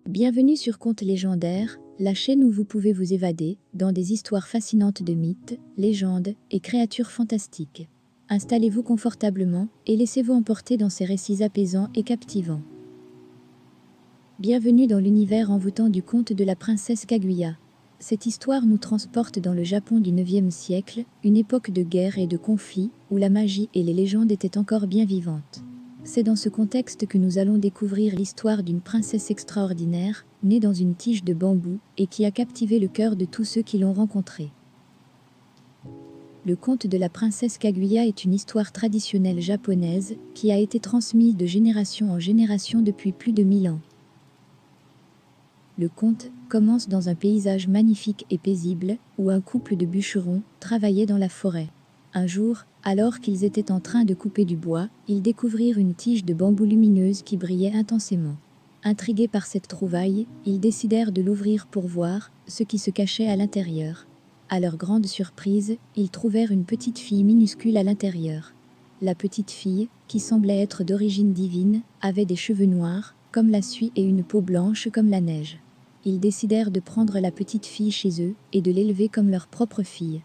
Bienvenue sur Contes légendaires, la chaîne où vous pouvez vous évader dans des histoires fascinantes de mythes, légendes et créatures fantastiques. Installez-vous confortablement et laissez-vous emporter dans ces récits apaisants et captivants. Bienvenue dans l'univers envoûtant du conte de la princesse Kaguya. Cette histoire nous transporte dans le Japon du IXe siècle, une époque de guerre et de conflits où la magie et les légendes étaient encore bien vivantes. C'est dans ce contexte que nous allons découvrir l'histoire d'une princesse extraordinaire, née dans une tige de bambou, et qui a captivé le cœur de tous ceux qui l'ont rencontrée. Le conte de la princesse Kaguya est une histoire traditionnelle japonaise qui a été transmise de génération en génération depuis plus de 1000 ans. Le conte commence dans un paysage magnifique et paisible, où un couple de bûcherons travaillait dans la forêt. Un jour, alors qu'ils étaient en train de couper du bois, ils découvrirent une tige de bambou lumineuse qui brillait intensément. Intrigués par cette trouvaille, ils décidèrent de l'ouvrir pour voir ce qui se cachait à l'intérieur. À leur grande surprise, ils trouvèrent une petite fille minuscule à l'intérieur. La petite fille, qui semblait être d'origine divine, avait des cheveux noirs, comme la suie et une peau blanche comme la neige. Ils décidèrent de prendre la petite fille chez eux et de l'élever comme leur propre fille.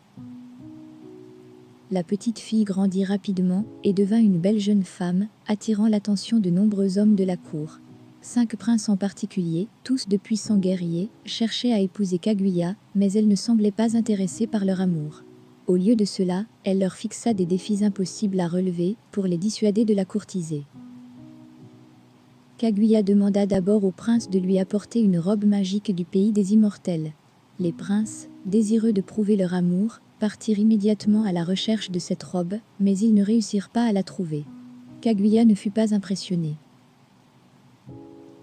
La petite fille grandit rapidement et devint une belle jeune femme, attirant l'attention de nombreux hommes de la cour. 5 princes en particulier, tous de puissants guerriers, cherchaient à épouser Kaguya, mais elle ne semblait pas intéressée par leur amour. Au lieu de cela, elle leur fixa des défis impossibles à relever pour les dissuader de la courtiser. Kaguya demanda d'abord au prince de lui apporter une robe magique du pays des immortels. Les princes, désireux de prouver leur amour, partirent immédiatement à la recherche de cette robe, mais ils ne réussirent pas à la trouver. Kaguya ne fut pas impressionnée.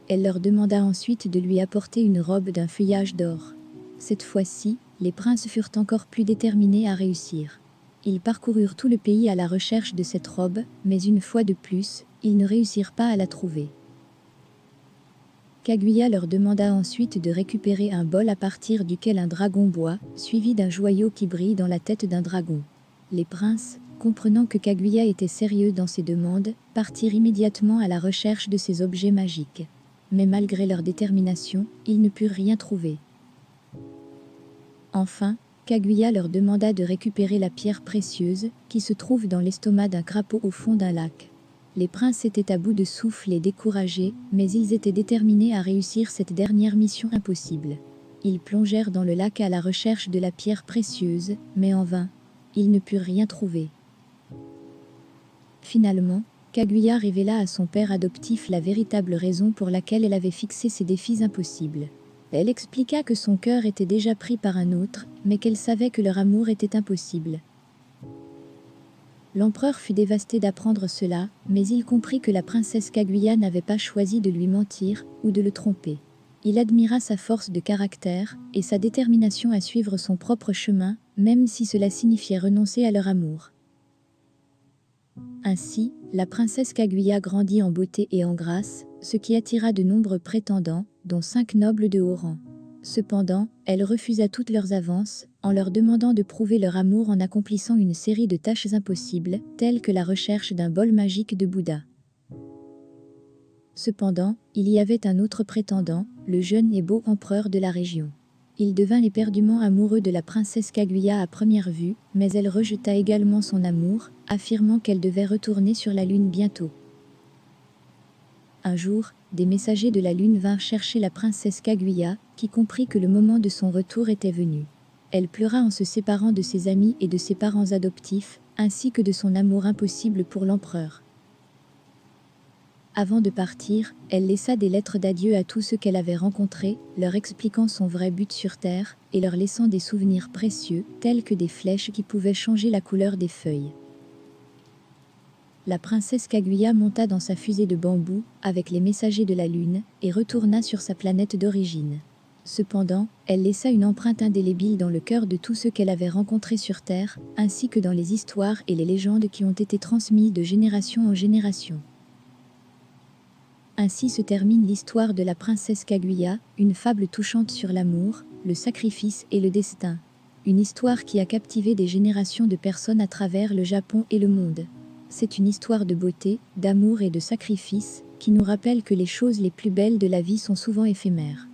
Elle leur demanda ensuite de lui apporter une robe d'un feuillage d'or. Cette fois-ci, les princes furent encore plus déterminés à réussir. Ils parcoururent tout le pays à la recherche de cette robe, mais une fois de plus, ils ne réussirent pas à la trouver. Kaguya leur demanda ensuite de récupérer un bol à partir duquel un dragon boit, suivi d'un joyau qui brille dans la tête d'un dragon. Les princes, comprenant que Kaguya était sérieux dans ses demandes, partirent immédiatement à la recherche de ces objets magiques. Mais malgré leur détermination, ils ne purent rien trouver. Enfin, Kaguya leur demanda de récupérer la pierre précieuse qui se trouve dans l'estomac d'un crapaud au fond d'un lac. Les princes étaient à bout de souffle et découragés, mais ils étaient déterminés à réussir cette dernière mission impossible. Ils plongèrent dans le lac à la recherche de la pierre précieuse, mais en vain. Ils ne purent rien trouver. Finalement, Kaguya révéla à son père adoptif la véritable raison pour laquelle elle avait fixé ces défis impossibles. Elle expliqua que son cœur était déjà pris par un autre, mais qu'elle savait que leur amour était impossible. L'empereur fut dévasté d'apprendre cela, mais il comprit que la princesse Kaguya n'avait pas choisi de lui mentir ou de le tromper. Il admira sa force de caractère et sa détermination à suivre son propre chemin, même si cela signifiait renoncer à leur amour. Ainsi, la princesse Kaguya grandit en beauté et en grâce, ce qui attira de nombreux prétendants, dont 5 nobles de haut rang. Cependant, elle refusa toutes leurs avances, en leur demandant de prouver leur amour en accomplissant une série de tâches impossibles, telles que la recherche d'un bol magique de Bouddha. Cependant, il y avait un autre prétendant, le jeune et beau empereur de la région. Il devint éperdument amoureux de la princesse Kaguya à première vue, mais elle rejeta également son amour, affirmant qu'elle devait retourner sur la lune bientôt. Un jour, des messagers de la lune vinrent chercher la princesse Kaguya, qui comprit que le moment de son retour était venu. Elle pleura en se séparant de ses amis et de ses parents adoptifs, ainsi que de son amour impossible pour l'empereur. Avant de partir, elle laissa des lettres d'adieu à tous ceux qu'elle avait rencontrés, leur expliquant son vrai but sur Terre, et leur laissant des souvenirs précieux, tels que des flèches qui pouvaient changer la couleur des feuilles. La princesse Kaguya monta dans sa fusée de bambou, avec les messagers de la lune, et retourna sur sa planète d'origine. Cependant, elle laissa une empreinte indélébile dans le cœur de tous ceux qu'elle avait rencontrés sur Terre, ainsi que dans les histoires et les légendes qui ont été transmises de génération en génération. Ainsi se termine l'histoire de la princesse Kaguya, une fable touchante sur l'amour, le sacrifice et le destin. Une histoire qui a captivé des générations de personnes à travers le Japon et le monde. C'est une histoire de beauté, d'amour et de sacrifice, qui nous rappelle que les choses les plus belles de la vie sont souvent éphémères.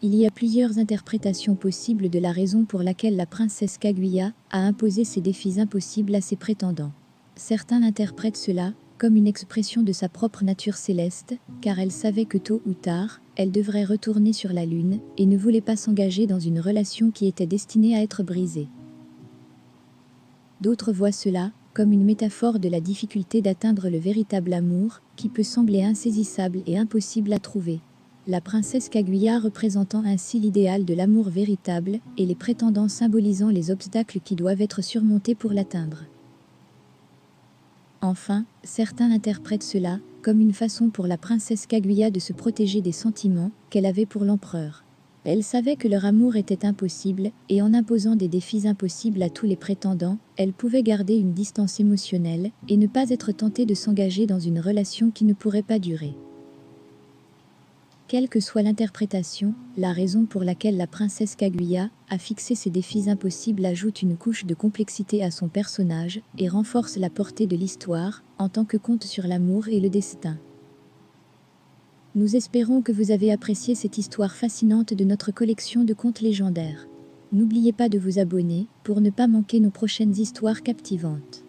Il y a plusieurs interprétations possibles de la raison pour laquelle la princesse Kaguya a imposé ces défis impossibles à ses prétendants. Certains interprètent cela comme une expression de sa propre nature céleste, car elle savait que tôt ou tard, elle devrait retourner sur la Lune et ne voulait pas s'engager dans une relation qui était destinée à être brisée. D'autres voient cela comme une métaphore de la difficulté d'atteindre le véritable amour, qui peut sembler insaisissable et impossible à trouver. La princesse Kaguya représentant ainsi l'idéal de l'amour véritable, et les prétendants symbolisant les obstacles qui doivent être surmontés pour l'atteindre. Enfin, certains interprètent cela comme une façon pour la princesse Kaguya de se protéger des sentiments qu'elle avait pour l'empereur. Elle savait que leur amour était impossible, et en imposant des défis impossibles à tous les prétendants, elle pouvait garder une distance émotionnelle et ne pas être tentée de s'engager dans une relation qui ne pourrait pas durer. Quelle que soit l'interprétation, la raison pour laquelle la princesse Kaguya a fixé ces défis impossibles ajoute une couche de complexité à son personnage et renforce la portée de l'histoire en tant que conte sur l'amour et le destin. Nous espérons que vous avez apprécié cette histoire fascinante de notre collection de contes légendaires. N'oubliez pas de vous abonner pour ne pas manquer nos prochaines histoires captivantes.